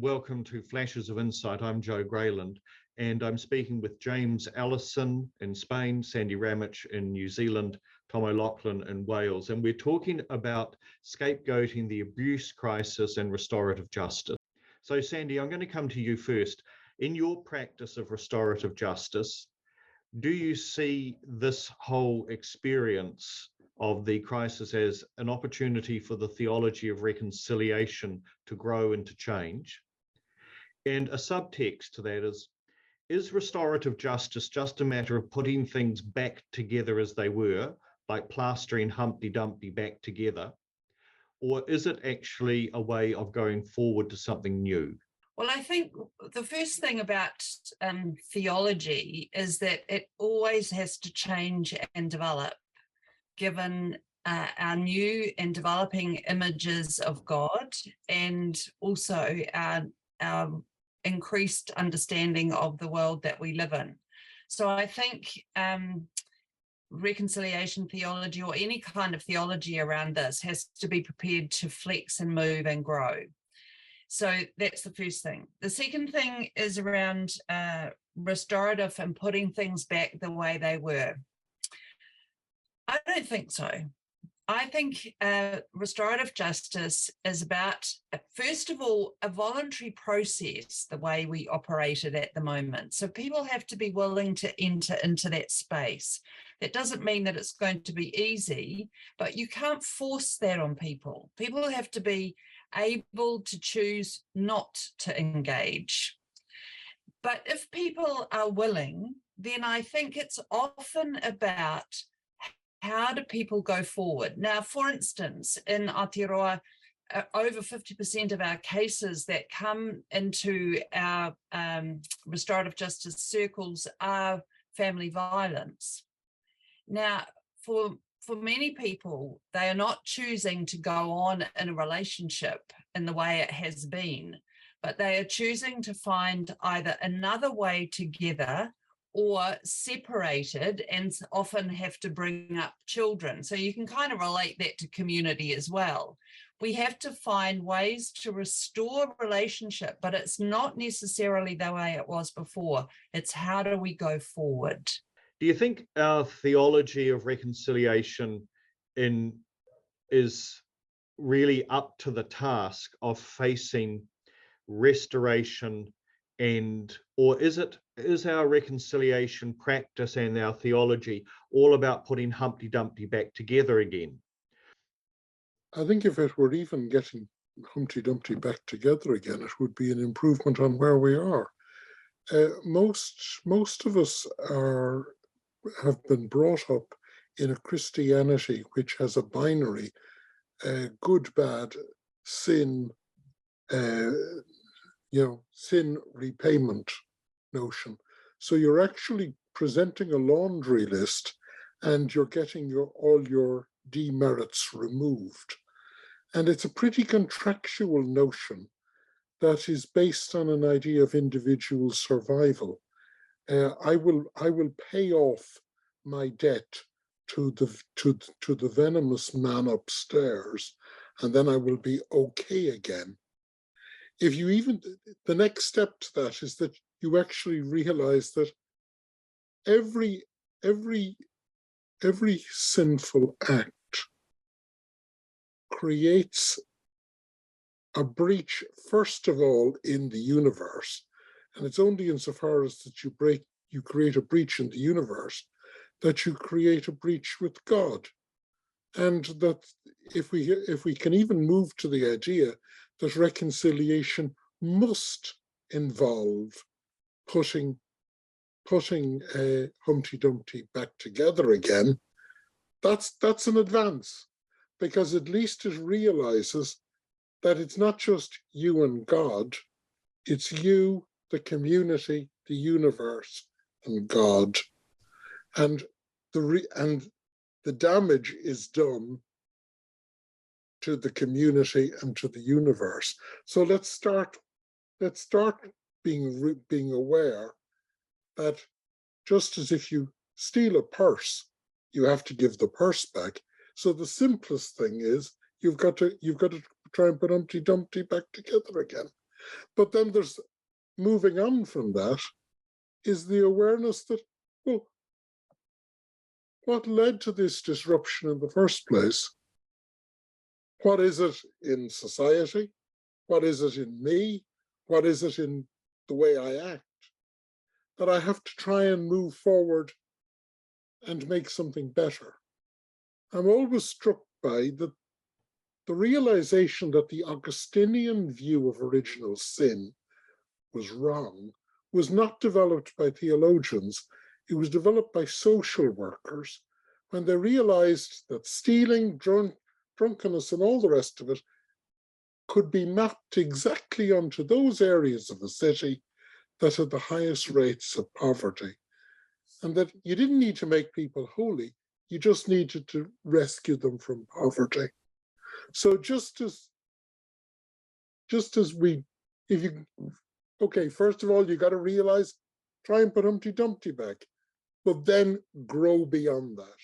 Welcome to Flashes of Insight. I'm Joe Grayland, and I'm speaking with James Alison in Spain, Sande Ramage in New Zealand, Tom O'Loughlin in Wales, and we're talking about scapegoating the abuse crisis and restorative justice. So Sande, I'm going to come to you first. In your practice of restorative justice, do you see this whole experience of the crisis as an opportunity for the theology of reconciliation to grow and to change? And a subtext to that is restorative justice just a matter of putting things back together as they were, like plastering Humpty Dumpty back together? Or is it actually a way of going forward to something new? Well, I think the first thing about theology is that it always has to change and develop, given our new and developing images of God, and also our increased understanding of the world that we live in. So I think reconciliation theology, or any kind of theology around this, has to be prepared to flex and move and grow. So that's the first thing. The second thing is around restorative and putting things back the way they were. I don't think so. I think restorative justice is about, first of all, a voluntary process, the way we operate it at the moment. So people have to be willing to enter into that space. That doesn't mean that it's going to be easy, but you can't force that on people. People have to be able to choose not to engage. But if people are willing, then I think it's often about how do people go forward. Now, for instance, in Aotearoa, over 50% of our cases that come into our restorative justice circles are family violence. Now, for many people, they are not choosing to go on in a relationship in the way it has been, but they are choosing to find either another way together or separated, and often have to bring up children. So you can kind of relate that to community as well. We have to find ways to restore relationship, but it's not necessarily the way it was before. It's how do we go forward? Do you think our theology of reconciliation is really up to the task of facing restoration, or is our reconciliation practice and our theology all about putting Humpty Dumpty back together again? I think if it were even getting Humpty Dumpty back together again, it would be an improvement on where we are. Most of us have been brought up in a Christianity which has a binary, good, bad, sin, sin repayment notion. So you're actually presenting a laundry list and you're getting all your demerits removed. And it's a pretty contractual notion that is based on an idea of individual survival. I will pay off my debt to the venomous man upstairs, and then I will be okay again. The next step to that is that you actually realize that every sinful act creates a breach, first of all, in the universe. And it's only insofar as that you create a breach in the universe that you create a breach with God. And that if we can even move to the idea that reconciliation must involve putting Humpty Dumpty back together again, that's an advance, because at least it realizes that it's not just you and God, it's you, the community, the universe, and God. And the damage is done to the community and to the universe. So let's start being aware that just as if you steal a purse, you have to give the purse back. So the simplest thing is you've got to try and put Humpty Dumpty back together again. But then there's, moving on from that, is the awareness that, well, what led to this disruption in the first place? What is it in society? What is it in me? What is it in the way I act that I have to try and move forward and make something better? I'm always struck by the realization that the Augustinian view of original sin was wrong, was not developed by theologians. It was developed by social workers when they realized that stealing, drunkenness, and all the rest of it could be mapped exactly onto those areas of the city that had the highest rates of poverty. And that you didn't need to make people holy, you just needed to rescue them from poverty. So just as we, if you, okay, first of all, you got to realize, try and put Humpty Dumpty back, but then grow beyond that.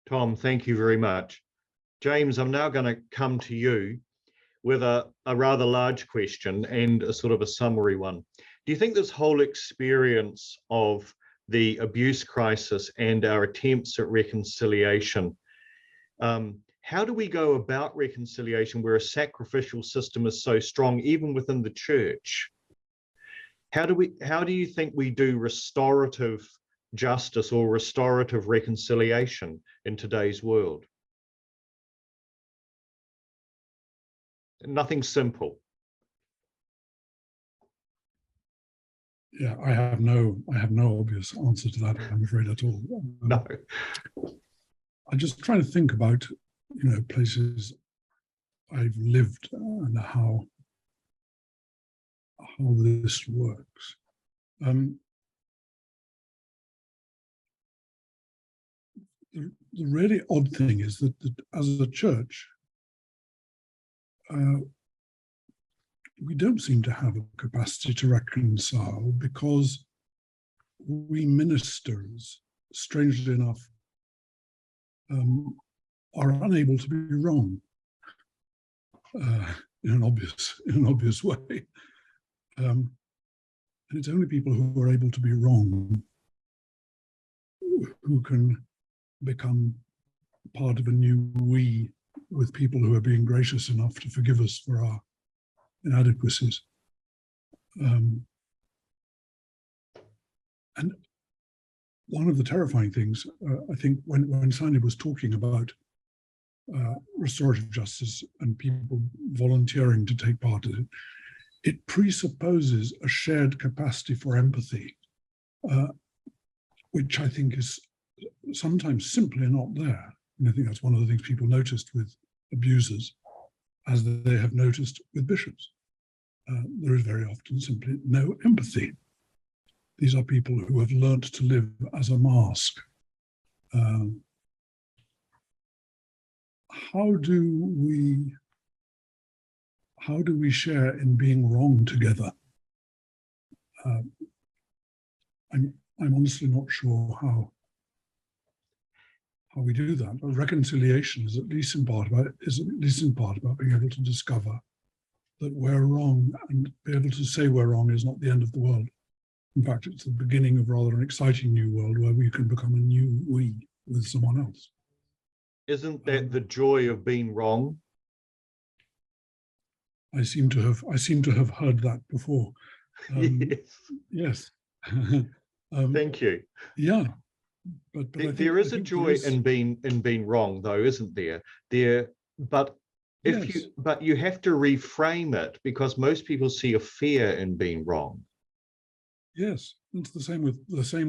Tom, thank you very much. James, I'm now going to come to you with a rather large question and a sort of a summary one. Do you think this whole experience of the abuse crisis and our attempts at reconciliation, how do we go about reconciliation where a sacrificial system is so strong, even within the church? How do you think we do restorative justice or restorative reconciliation in today's world? Nothing simple. Yeah, I have no obvious answer to that, I'm afraid, at all. No. I'm just trying to think about, places I've lived and how this works. The really odd thing is that as a church, we don't seem to have a capacity to reconcile because we ministers, strangely enough, are unable to be wrong in an obvious way. And it's only people who are able to be wrong who can become part of a new we with people who are being gracious enough to forgive us for our inadequacies. And one of the terrifying things, I think, when Sande was talking about restorative justice and people volunteering to take part in it, it presupposes a shared capacity for empathy, which I think is sometimes simply not there. And I think that's one of the things people noticed with abusers, as they have noticed with bishops. There is very often simply no empathy. These are people who have learnt to live as a mask. How do we share in being wrong together? I'm honestly not sure how we do that. But reconciliation is at least in part about being able to discover that we're wrong and be able to say we're wrong is not the end of the world. In fact, it's the beginning of rather an exciting new world where we can become a new we with someone else. Isn't that the joy of being wrong? I seem to have heard that before. Yes. Thank you. Yeah. But there is a joy in being wrong, though, isn't there? But you have to reframe it, because most people see a fear in being wrong. Yes, it's the same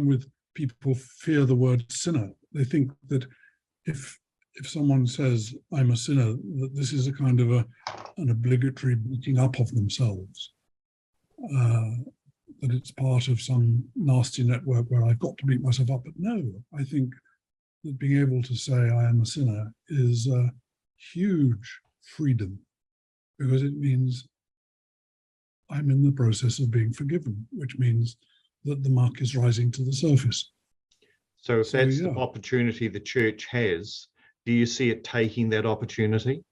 with people fear the word sinner. They think that if someone says I'm a sinner, that this is a kind of an obligatory beating up of themselves. That it's part of some nasty network where I've got to beat myself up. But no, I think that being able to say I am a sinner is a huge freedom, because it means I'm in the process of being forgiven, which means that the muck is rising to the surface. So if that's the opportunity the church has, do you see it taking that opportunity?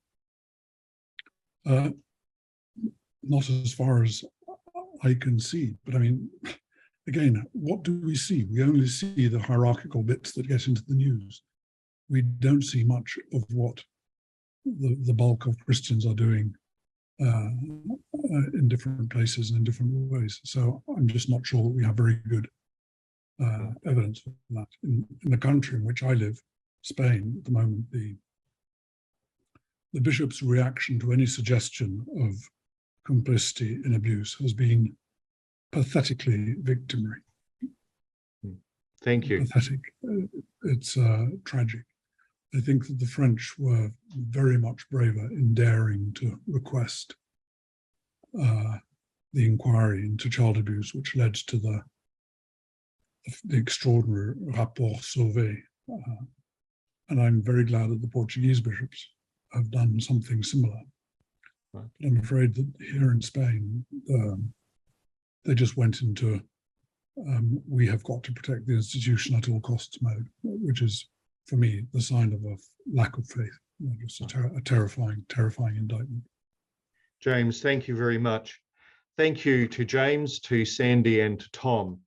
not as far as I can see. But I mean, again, what do we see? We only see the hierarchical bits that get into the news. We don't see much of what the bulk of Christians are doing in different places and in different ways. So I'm just not sure that we have very good evidence for that. In the country in which I live, Spain, at the moment, the bishop's reaction to any suggestion of complicity in abuse has been pathetically victimary. Thank you. Pathetic. It's tragic. I think that the French were very much braver in daring to request the inquiry into child abuse, which led to the extraordinary rapport Sauvé. And I'm very glad that the Portuguese bishops have done something similar. Right. But I'm afraid that here in Spain, they just went into we have got to protect the institution at all costs mode, which is, for me, the sign of a lack of faith. Just a terrifying, terrifying indictment. James, thank you very much. Thank you to James, to Sande, and to Tom.